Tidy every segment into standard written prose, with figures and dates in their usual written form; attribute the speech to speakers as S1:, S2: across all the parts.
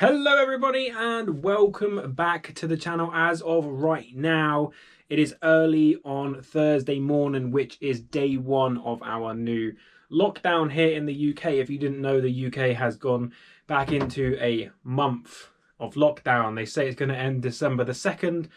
S1: Hello everybody and welcome back to the channel. As of right now, it is early on Thursday morning, which is day one of our new lockdown here in the UK. If you didn't know, the UK has gone back into a month of lockdown. They say it's going to end December the 2nd.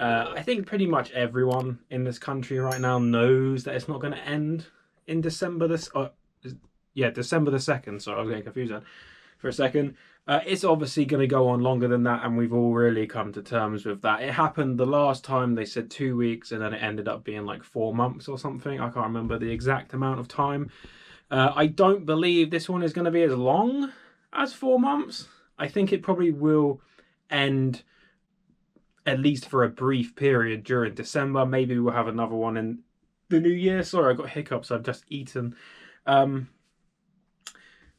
S1: I think pretty much everyone in this country right now knows that it's not going to end in December December the 2nd. Sorry, I was getting confused then for a second. It's obviously going to go on longer than that, and we've all really come to terms with that. It happened the last time, they said 2 weeks, and then it ended up being like 4 months or something. I can't remember the exact amount of time. I don't believe this one is going to be as long as 4 months. I think it probably will end at least for a brief period during December. Maybe we'll have another one in the new year. Sorry, I got hiccups. I've just eaten.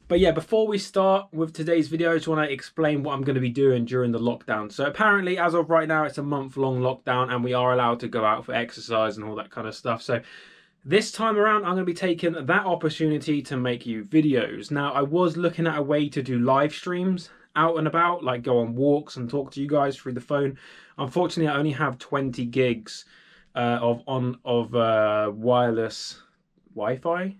S1: But yeah, before we start with today's video, I just want to explain what I'm going to be doing during the lockdown. So apparently, as of right now, it's a month-long lockdown and we are allowed to go out for exercise and all that kind of stuff. So this time around, I'm going to be taking that opportunity to make you videos. Now, I was looking at a way to do live streams out and about, like go on walks and talk to you guys through the phone. Unfortunately, I only have 20 gigs of wireless Wi-Fi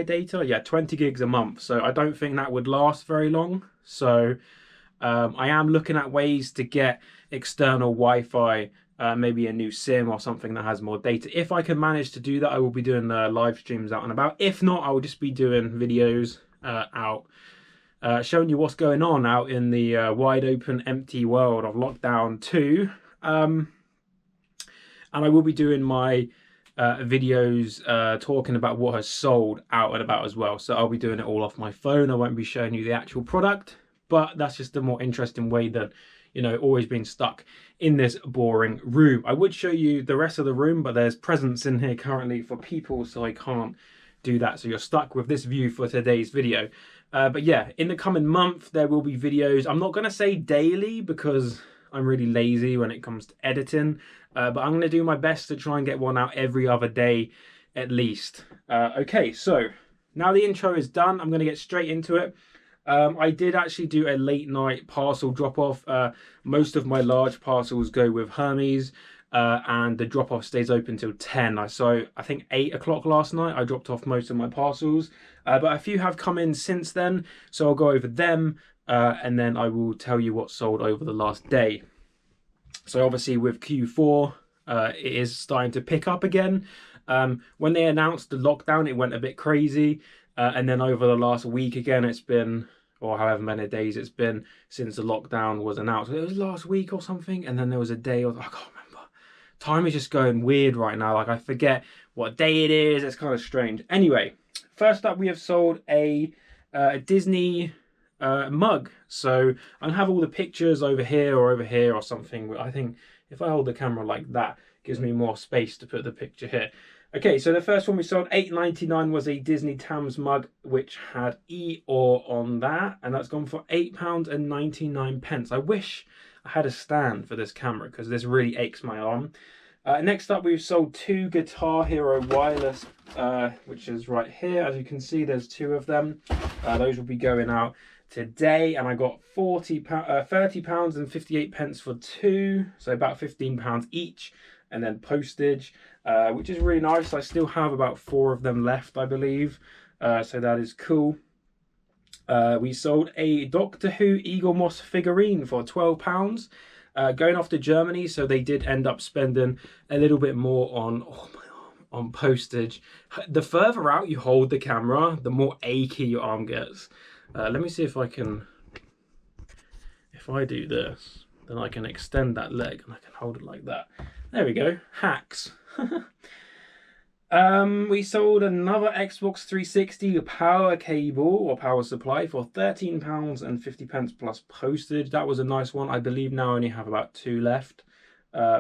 S1: data. Yeah, 20 gigs a month. So I don't think that would last very long. So I am looking at ways to get external Wi-Fi, maybe a new SIM or something that has more data. If I can manage to do that, I will be doing live streams out and about. If not, I will just be doing videos out, showing you what's going on out in the wide open, empty world of lockdown 2. And I will be doing my videos talking about what has sold out and about as well. So I'll be doing it all off my phone. I won't be showing you the actual product, but that's just a more interesting way than, you know, always being stuck in this boring room. I would show you the rest of the room, but there's presents in here currently for people, so I can't do that. So you're stuck with this view for today's video. But yeah, in the coming month, there will be videos. I'm not going to say daily because I'm really lazy when it comes to editing, but I'm going to do my best to try and get one out every other day at least. Okay, so now the intro is done, I'm going to get straight into it. I did actually do a late night parcel drop off. Most of my large parcels go with Hermes, and the drop off stays open till 10. So I think 8 o'clock last night I dropped off most of my parcels, but a few have come in since then, so I'll go over them. And then I will tell you what sold over the last day. So obviously with Q4, it is starting to pick up again. When they announced the lockdown, it went a bit crazy. And then over the last week again, it's been, or however many days it's been since the lockdown was announced. It was last week or something. And then there was a day, I can't remember. Time is just going weird right now. Like I forget what day it is. It's kind of strange. Anyway, first up, we have sold a Disney mug. So I'll have all the pictures over here or something. I think if I hold the camera like that, it gives me more space to put the picture here. Okay, so the first one we sold, £8.99, was a Disney Thames mug, which had Eeyore on that, and that's gone for £8.99. I wish I had a stand for this camera because this really aches my arm. Next up, we've sold 2 Guitar Hero wireless, which is right here. As you can see, there's 2 of them. Those will be going out today, and I got £30.58 for 2, so about £15 each, and then postage, which is really nice. I still have about 4 of them left, I believe, so that is cool. We sold a Doctor Who Eagle Moss figurine for £12, going off to Germany, so they did end up spending a little bit more on postage. The further out you hold the camera, the more achy your arm gets. Let me see if I can, if I do this, then I can extend that leg and I can hold it like that. There we go, hacks. We sold another Xbox 360 power cable or power supply for £13.50 plus postage. That was a nice one. I believe now I only have about 2 left,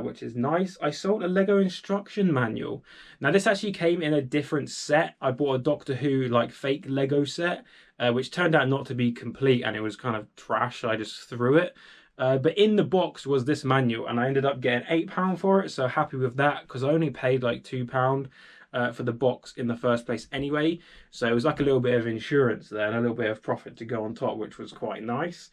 S1: which is nice. I sold a Lego instruction manual. Now this actually came in a different set. I bought a Doctor Who like fake Lego set, which turned out not to be complete, and it was kind of trash. I just threw it. But in the box was this manual, and I ended up getting £8 for it, so happy with that because I only paid like £2. for the box in the first place anyway. So it was like a little bit of insurance there and a little bit of profit to go on top, which was quite nice.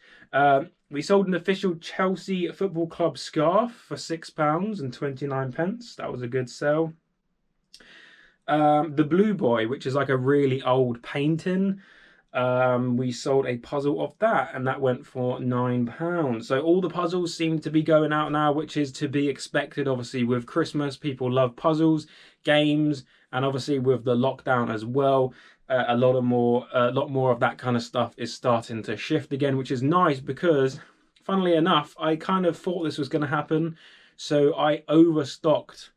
S1: We sold an official Chelsea Football Club scarf for £6.29. That was a good sell. The Blue Boy, which is like a really old painting, we sold a puzzle of that, and that went for £9. So all the puzzles seem to be going out now, which is to be expected. Obviously with Christmas, people love puzzles, games, and obviously with the lockdown as well, a lot more of that kind of stuff is starting to shift again, which is nice because, funnily enough, I kind of thought this was going to happen, so I overstocked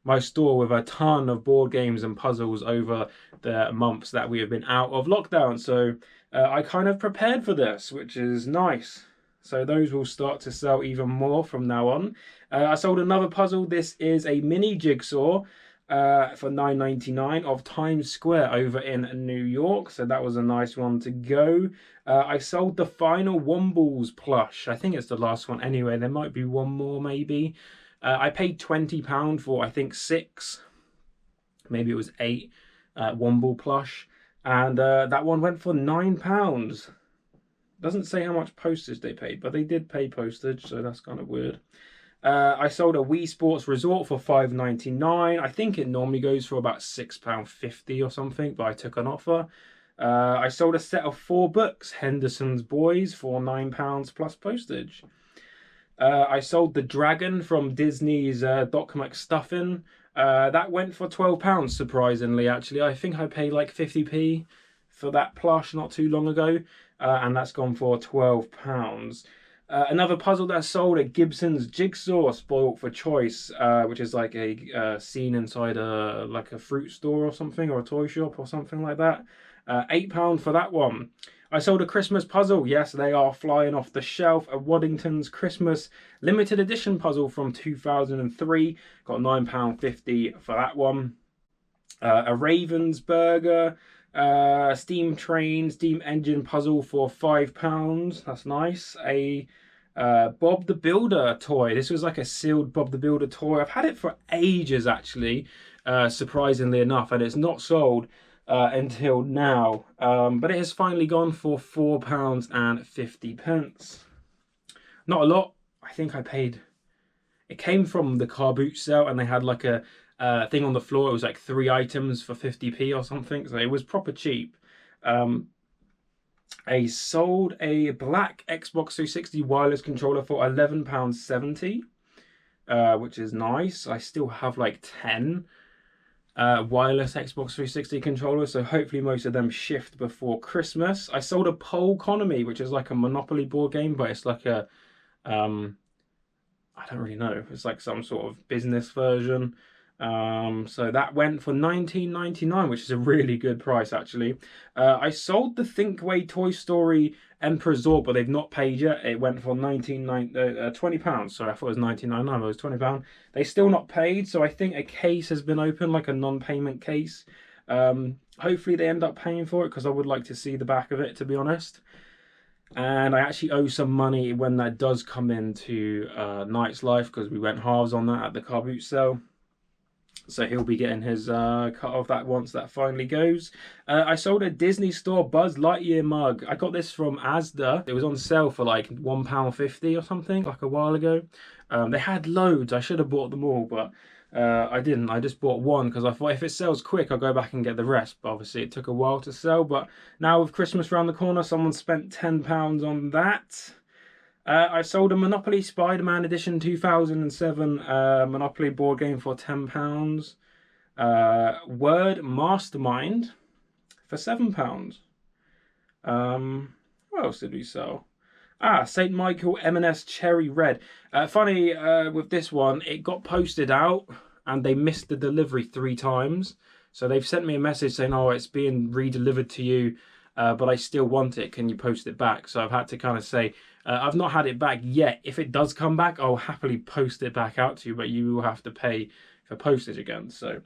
S1: my store with a ton of board games and puzzles over the months that we have been out of lockdown. So I kind of prepared for this, which is nice. So those will start to sell even more from now on. I sold another puzzle. This is a mini jigsaw for $9.99 of Times Square over in New York. So that was a nice one to go. I sold the final Wombles plush. I think it's the last one anyway. There might be one more maybe. I paid £20 for, I think, 6, maybe it was 8 Womble plush, and that one went for £9. Doesn't say how much postage they paid, but they did pay postage, so that's kind of weird. I sold a Wii Sports Resort for £5.99. I think it normally goes for about £6.50 or something, but I took an offer. I sold a set of 4 books, Henderson's Boys, for £9 plus postage. I sold the dragon from Disney's Doc McStuffin. That went for £12, surprisingly, actually. I think I paid like 50p for that plush not too long ago, and that's gone for £12. Another puzzle that sold at Gibson's Jigsaw, Spoilt for Choice, which is like a scene inside like a fruit store or something, or a toy shop or something like that. £8 for that one. I sold a Christmas puzzle. Yes, they are flying off the shelf. A Waddington's Christmas limited edition puzzle from 2003. Got £9.50 for that one. A Ravensburger steam train, steam engine puzzle for £5. That's nice. A Bob the Builder toy. This was like a sealed Bob the Builder toy. I've had it for ages, actually, surprisingly enough, and it's not sold until now, but it has finally gone for £4.50. Not a lot. I think I paid, it came from the CARBOOT sale, and they had like a thing on the floor. It was like 3 items for 50p or something, so it was proper cheap. I sold a black Xbox 360 wireless controller for £11.70, which is nice. I still have like 10 wireless Xbox 360 controllers, so hopefully most of them shift before Christmas. I sold a Poleconomy, which is like a Monopoly board game, but it's like a I don't really know, it's like some sort of business version. So that went for £19.99, which is a really good price, actually. I sold the Thinkway Toy Story Emperor Zord, but they've not paid yet. It went for £20. Sorry, I thought it was £19.99, but it was £20. They still not paid, so I think a case has been opened, like a non-payment case. Hopefully they end up paying for it, because I would like to see the back of it, to be honest. And I actually owe some money when that does come into Night's Life, because we went halves on that at the CARBOOT sale. So he'll be getting his cut of that once that finally goes. I sold a Disney Store Buzz Lightyear mug. I got this from Asda. It was on sale for like £1.50 or something, like a while ago. They had loads. I should have bought them all, but I didn't. I just bought one because I thought if it sells quick, I'll go back and get the rest. But obviously it took a while to sell. But now with Christmas around the corner, someone spent £10 on that. I sold a Monopoly Spider-Man Edition 2007 Monopoly board game for £10. Word Mastermind for £7. What else did we sell? St. Michael M&S Cherry Red. Funny, with this one, it got posted out and they missed the delivery 3 times. So they've sent me a message saying, oh, it's being re-delivered to you, but I still want it. Can you post it back? So I've had to kind of say, I've not had it back yet. If it does come back, I'll happily post it back out to you, but you will have to pay for postage again. So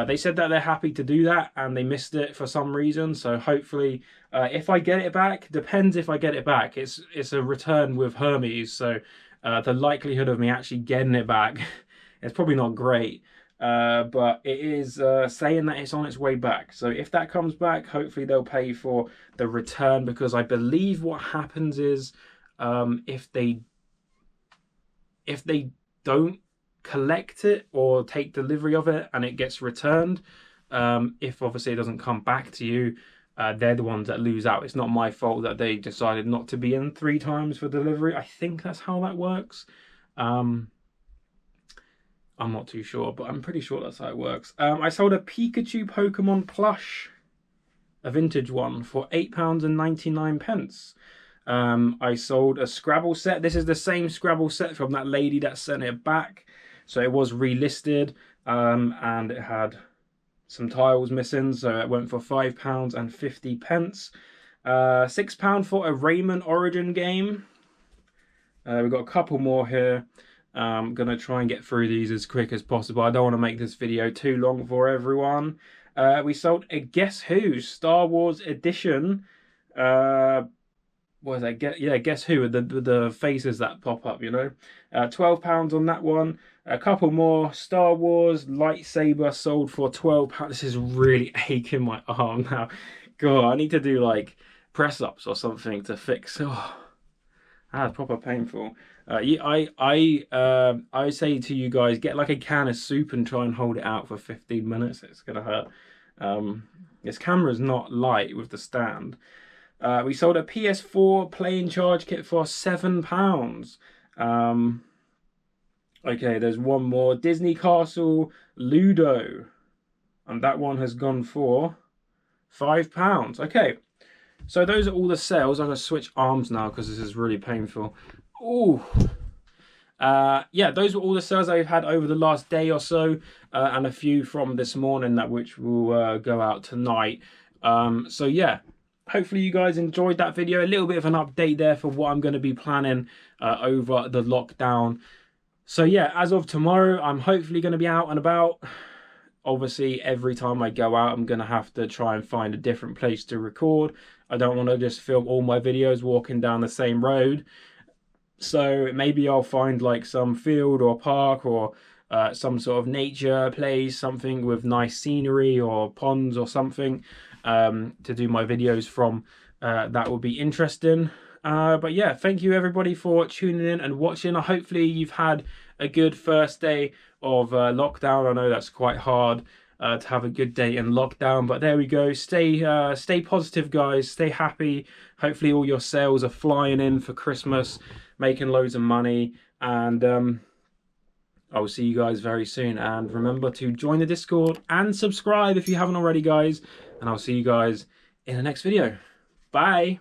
S1: they said that they're happy to do that, and they missed it for some reason. So hopefully, if I get it back, depends if I get it back. It's a return with Hermes, so the likelihood of me actually getting it back is probably not great. but it is saying that it's on its way back. So if that comes back, hopefully they'll pay for the return, because I believe what happens is if they don't collect it or take delivery of it and it gets returned, if obviously it doesn't come back to you, they're the ones that lose out. It's not my fault that they decided not to be in 3 times for delivery. I think that's how that works. I'm not too sure, but I'm pretty sure that's how it works. I sold a Pikachu Pokemon plush, a vintage one, for £8.99. I sold a Scrabble set. This is the same Scrabble set from that lady that sent it back. So it was relisted, and it had some tiles missing, so it went for £5.50. £6 for a Rayman Origin game. We've got a couple more here. I'm going to try and get through these as quick as possible. I don't want to make this video too long for everyone. We sold a Guess Who Star Wars edition. What is that? Guess Who, with the faces that pop up, you know. £12 on that one. A couple more. Star Wars lightsaber sold for £12. This is really aching my arm now. God, I need to do like press-ups or something to fix. Oh, that's proper painful. I say to you guys, get like a can of soup and try and hold it out for 15 minutes. It's gonna hurt. This camera's not light with the stand. We sold a PS4 playing charge kit for £7. Okay, there's one more. Disney Castle Ludo, and that one has gone for £5. Okay, so those are all the sales. I'm gonna switch arms now because this is really painful. Ooh. Yeah, those were all the sales I've had over the last day or so, and a few from this morning which will go out tonight. So yeah, hopefully you guys enjoyed that video. A little bit of an update there for what I'm going to be planning over the lockdown. So yeah, as of tomorrow, I'm hopefully going to be out and about. Obviously, every time I go out, I'm going to have to try and find a different place to record. I don't want to just film all my videos walking down the same road. So maybe I'll find like some field or park or some sort of nature place, something with nice scenery or ponds or something to do my videos from. That would be interesting. But yeah, thank you everybody for tuning in and watching. Hopefully you've had a good first day of lockdown. I know that's quite hard to have a good day in lockdown, but there we go. Stay positive, guys. Stay happy. Hopefully all your sales are flying in for Christmas, making loads of money, and I'll see you guys very soon. And remember to join the Discord and subscribe if you haven't already, guys, and I'll see you guys in the next video. Bye.